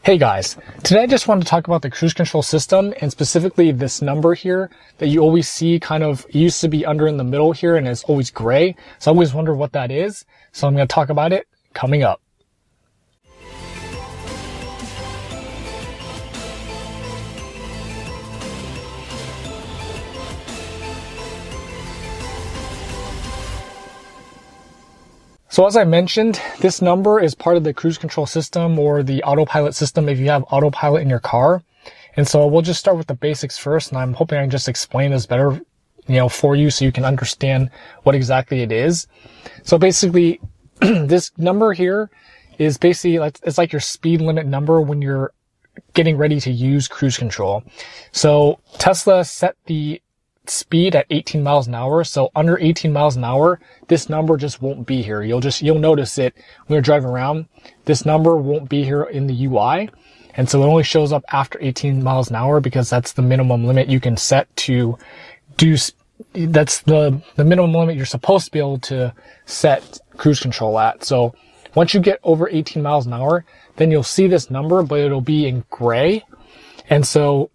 Hey guys, today I just wanted to talk about the cruise control system and specifically this number here that you always see kind of used to be under in the middle here and it's always gray. So I always wonder what that is. So I'm going to talk about it coming up. So as I mentioned, this number is part of the cruise control system or the autopilot system if you have autopilot in your car. And so we'll just start with the basics first, and I'm hoping I can just explain this better, for you so you can understand what exactly it is. So basically, this number here is basically, it's like your speed limit number when you're getting ready to use cruise control. So Tesla set the speed at 18 miles an hour. So under 18 miles an hour, this number just won't be here. You'll notice it when you're driving around. This number won't be here in the UI. And so it only shows up after 18 miles an hour because that's the minimum limit you can set to do. That's the minimum limit you're supposed to be able to set cruise control at. So once you get over 18 miles an hour, then you'll see this number, but it'll be in gray. And so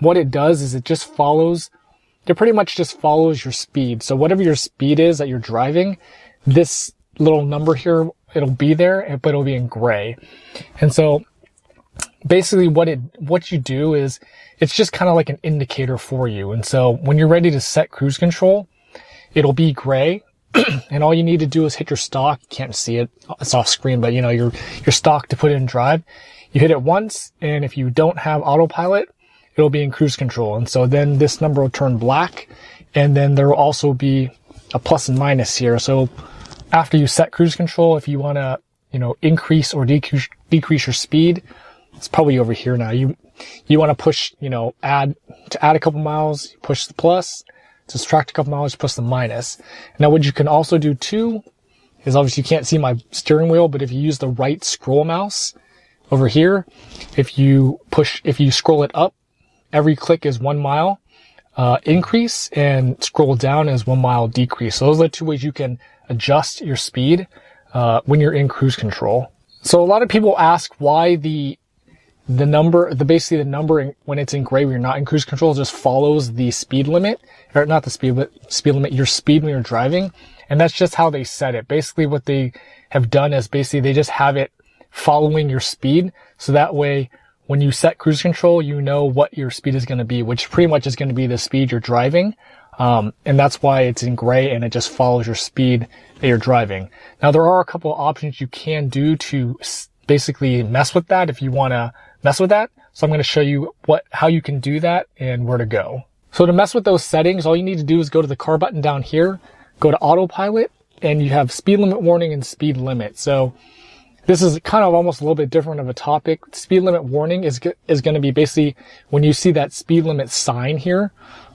what it does is it pretty much just follows your speed. So whatever your speed is that you're driving, this little number here, it'll be there, but it'll be in gray. And so basically what you do is it's just kind of like an indicator for you. And so when you're ready to set cruise control, it'll be gray. And all you need to do is hit your stalk. You can't see it. It's off screen, but your stalk to put it in drive. You hit it once. And if you don't have autopilot, it'll be in cruise control. And so then this number will turn black, and then there will also be a plus and minus here. So after you set cruise control, if you want to, increase or decrease your speed, it's probably over here now. You want to push, add a couple miles, you push the plus, to subtract a couple miles, push the minus. Now what you can also do too is obviously you can't see my steering wheel, but if you use the right scroll mouse over here, if you scroll it up, every click is 1 mile increase, and scroll down is 1 mile decrease. So those are the two ways you can adjust your speed when you're in cruise control. So a lot of people ask why the number when it's in gray when you're not in cruise control just follows the speed limit, or not the speed, but speed limit, your speed when you're driving. And that's just how they set it. Basically what they have done is basically they just have it following your speed. So that way, when you set cruise control, you know what your speed is going to be, which pretty much is going to be the speed you're driving. And that's why it's in gray and it just follows your speed that you're driving. Now, there are a couple of options you can do to basically mess with that if you want to mess with that. So I'm going to show you how you can do that and where to go. So to mess with those settings, all you need to do is go to the car button down here, go to autopilot, and you have speed limit warning and speed limit. So this is kind of almost a little bit different of a topic. Speed limit warning is going to be basically when you see that speed limit sign here.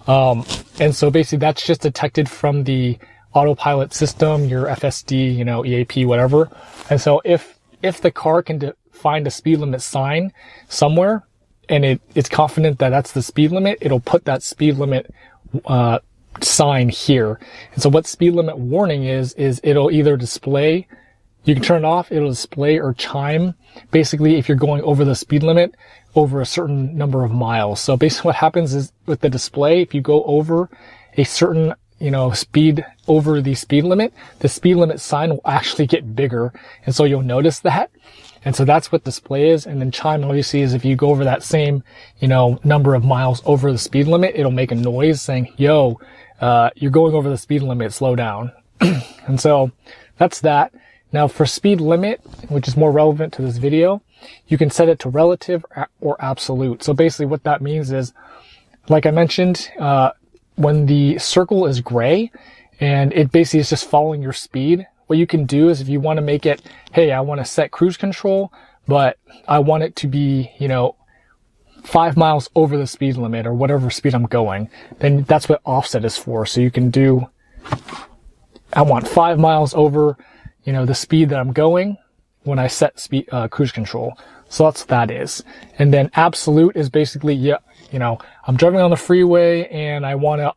And so basically that's just detected from the autopilot system, your FSD, EAP, whatever. And so if the car can find a speed limit sign somewhere and it's confident that that's the speed limit, it'll put that speed limit sign here. And so what speed limit warning is it'll either display, you can turn it off, it'll display or chime, basically if you're going over the speed limit over a certain number of miles. So basically what happens is with the display, if you go over a certain, speed over the speed limit sign will actually get bigger. And so you'll notice that. And so that's what display is. And then chime obviously is if you go over that same, number of miles over the speed limit, it'll make a noise saying, yo, you're going over the speed limit, slow down. And so that's that. Now for speed limit, which is more relevant to this video, you can set it to relative or absolute. So basically what that means is, like I mentioned, when the circle is gray and it basically is just following your speed, what you can do is if you want to make it, hey, I want to set cruise control, but I want it to be, 5 miles over the speed limit or whatever speed I'm going, then that's what offset is for. So you can do, I want 5 miles over the speed that I'm going when I set cruise control. So that's what that is. And then absolute is basically, I'm driving on the freeway and I want to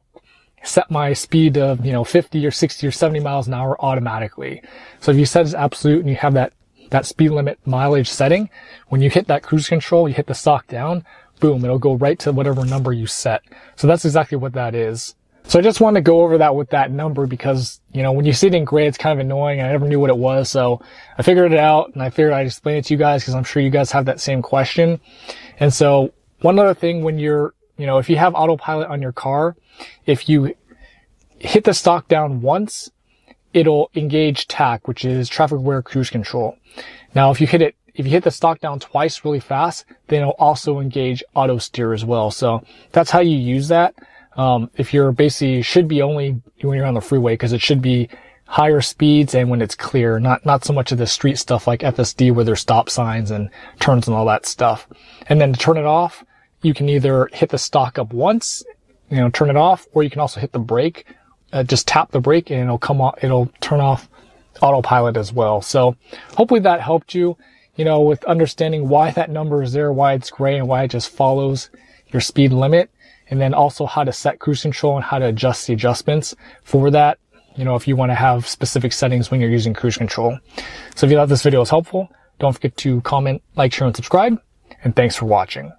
set my speed of, 50 or 60 or 70 miles an hour automatically. So if you set it as absolute and you have that that speed limit mileage setting, when you hit that cruise control, you hit the stock down, boom, it'll go right to whatever number you set. So that's exactly what that is. So I just wanted to go over that with that number because, you know, when you see it in gray, it's kind of annoying. I never knew what it was. So I figured it out, and I figured I'd explain it to you guys because I'm sure you guys have that same question. And so one other thing, when you're, you know, if you have autopilot on your car, if you hit the stock down once, it'll engage tacc, which is traffic aware cruise control. Now, if you hit the stock down twice really fast, then it'll also engage auto steer as well. So that's how you use that. If you're basically, should be only when you're on the freeway, because it should be higher speeds and when it's clear, not so much of the street stuff like FSD where there's stop signs and turns and all that stuff. And then to turn it off, you can either hit the stock up once, you know, turn it off, or you can also hit the brake, just tap the brake and it'll turn off autopilot as well. So hopefully that helped you, you know, with understanding why that number is there, why it's gray, and why it just follows your speed limit. And then also how to set cruise control and how to adjust the adjustments for that, you know, if you want to have specific settings when you're using cruise control. So if you thought this video was helpful, don't forget to comment, like, share, and subscribe. And thanks for watching.